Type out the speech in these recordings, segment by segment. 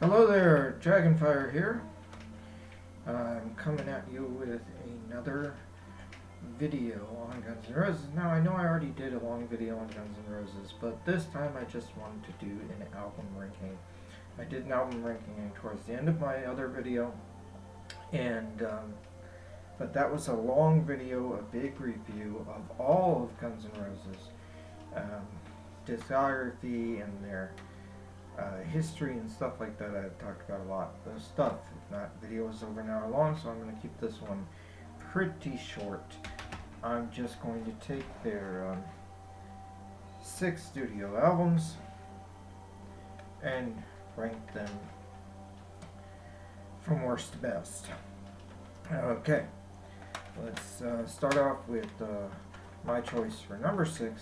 Hello there, Dragonfire here. I'm coming at you with another video on Guns N' Roses. Now, I know I already did a long video on Guns N' Roses, but this time I just wanted to do an album ranking. I did an album ranking towards the end of my other video, and but that was a long video, a big review of all of Guns N' Roses um, discography and their history and stuff like that. I've talked about a lot of stuff. If not, video is over an hour long, so I'm going to keep this one pretty short. I'm just going to take their 6 studio albums and rank them from worst to best. Okay, let's start off with my choice for number 6,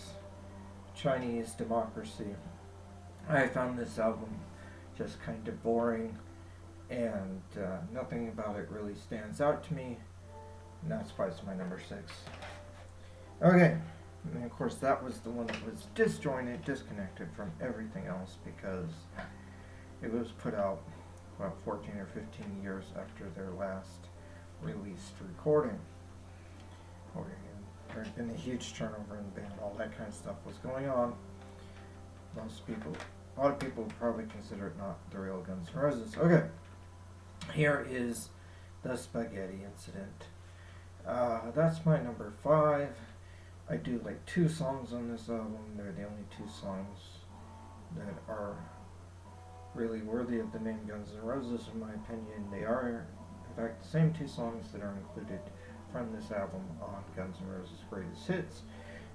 Chinese Democracy. I found this album just kind of boring, and nothing about it really stands out to me, and that's why it's my number 6. Okay, and of course that was the one that was disjointed, disconnected from everything else, because it was put out about 14 or 15 years after their last released recording. There had been a huge turnover in the band, all that kind of stuff was going on. A lot of people probably consider it not the real Guns N' Roses. Okay, here is the Spaghetti Incident. That's my number 5. I do like 2 songs on this album. They're the only 2 songs that are really worthy of the name Guns N' Roses, in my opinion. They are, in fact, the same 2 songs that are included from this album on Guns N' Roses' Greatest Hits,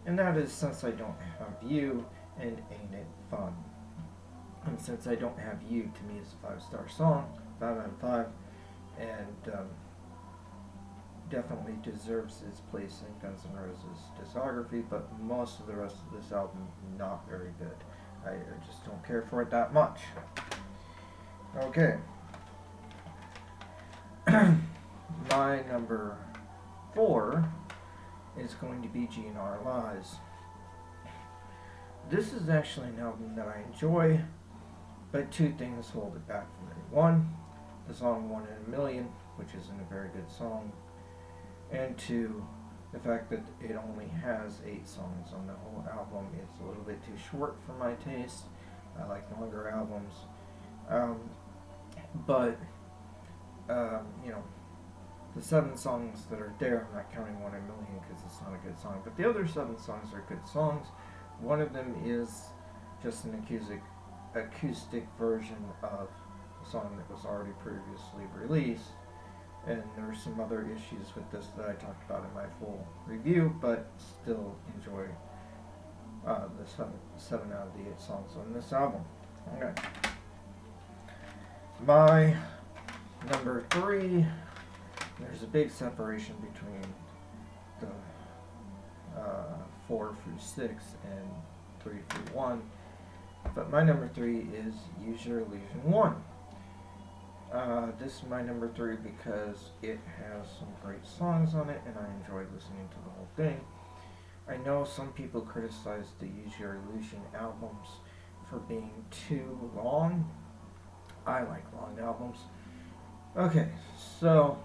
and that is Since I Don't Have You and Ain't It Fun. And Since I Don't Have You, to me, is a 5-star song, 5 out of 5, and definitely deserves its place in Guns N' Roses' discography, but most of the rest of this album, not very good. I just don't care for it that much. Okay. My number 4 is going to be GNR Lies. This is actually an album that I enjoy, but 2 things hold it back from me. 1, the song One in a Million, which isn't a very good song, and 2, the fact that it only has 8 songs on the whole album. It's a little bit too short for my taste. I like longer albums. You know, the 7 songs that are there, I'm not counting One in a Million because it's not a good song, but the other 7 songs are good songs. One of them is just an acoustic version of a song that was already previously released, and there are some other issues with this that I talked about in my full review, but still enjoy the 7 out of the 8 songs on this album. Okay. My number 3, there's a big separation between the 4 through 6 and 3 through 1, but my number 3 is Use Your Illusion 1. This is my number 3 because it has some great songs on it, and I enjoy listening to the whole thing. I know some people criticize the Use Your Illusion albums for being too long. I like long albums. Okay, so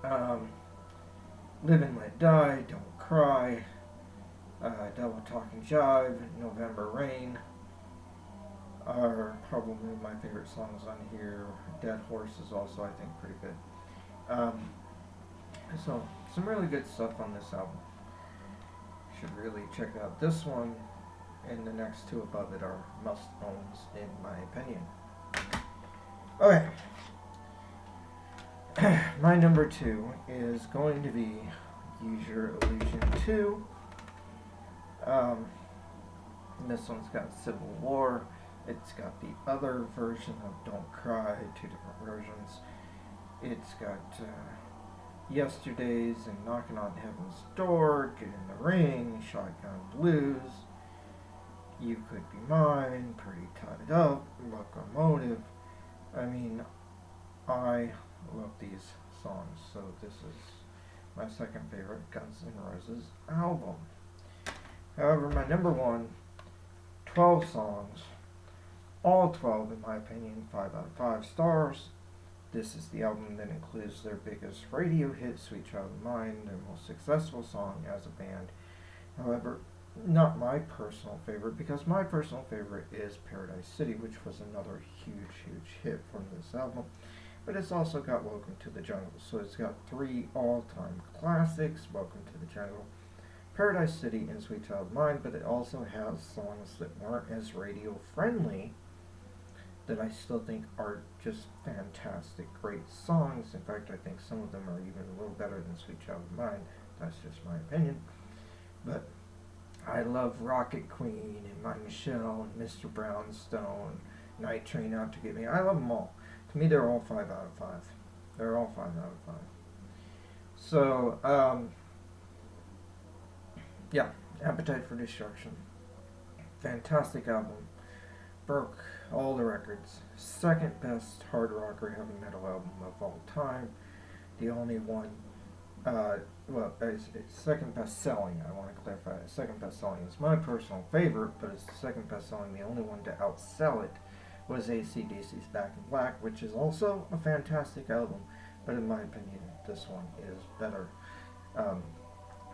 Live and Let Die, Don't Cry, Devil Talking Jive, November Rain are probably my favorite songs on here. Dead Horse is also, I think, pretty good. So, some really good stuff on this album. Should really check out this one, and the next 2 above it are must-owns, in my opinion. Okay. My number 2 is going to be Use Your Illusion 2. This one's got Civil War. It's got the other version of Don't Cry, 2 different versions. It's got Yesterdays and Knocking on Heaven's Door, Get in the Ring, Shotgun Blues, You Could Be Mine, Pretty Tied Up, Locomotive. I mean, I love these songs, so this is my second favorite Guns N' Roses album. However, my number 1, 12 songs, All 12, in my opinion, 5 out of 5 stars. This is the album that includes their biggest radio hit, Sweet Child of Mine, their most successful song as a band. However, not my personal favorite, because my personal favorite is Paradise City, which was another huge hit from this album. But it's also got Welcome to the Jungle, so it's got 3 all-time classics, Welcome to the Jungle, Paradise City, and Sweet Child of Mine, but it also has songs that weren't as radio-friendly that I still think are just fantastic, great songs. In fact, I think some of them are even a little better than Sweet Child of Mine. That's just my opinion. But I love Rocket Queen and My Michelle and Mr. Brownstone, Night Train Out to Get Me. I love them all. To me, they're all 5 out of 5. They're all 5 out of 5. So, yeah, Appetite for Destruction. Fantastic album. Broke all the records. Second best hard rock or heavy metal album of all time. The only one, it's second best selling. I want to clarify that. Second best selling is my personal favorite, but it's the second best selling. The only one to outsell it was AC/DC's Back in Black, which is also a fantastic album, but in my opinion, this one is better.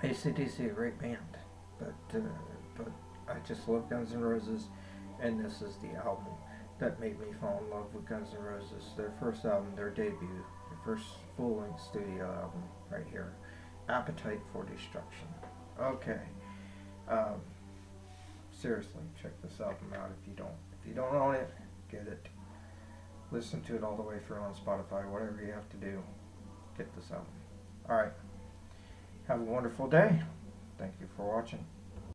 AC/DC, a great band, but I just love Guns N' Roses, and this is the album that made me fall in love with Guns N' Roses. Their first album, their debut, their first full-length studio album, right here, Appetite for Destruction. Okay, seriously, check this album out if you don't own it. Get it. Listen to it all the way through on Spotify, whatever you have to do. Get this album. Alright. Have a wonderful day. Thank you for watching.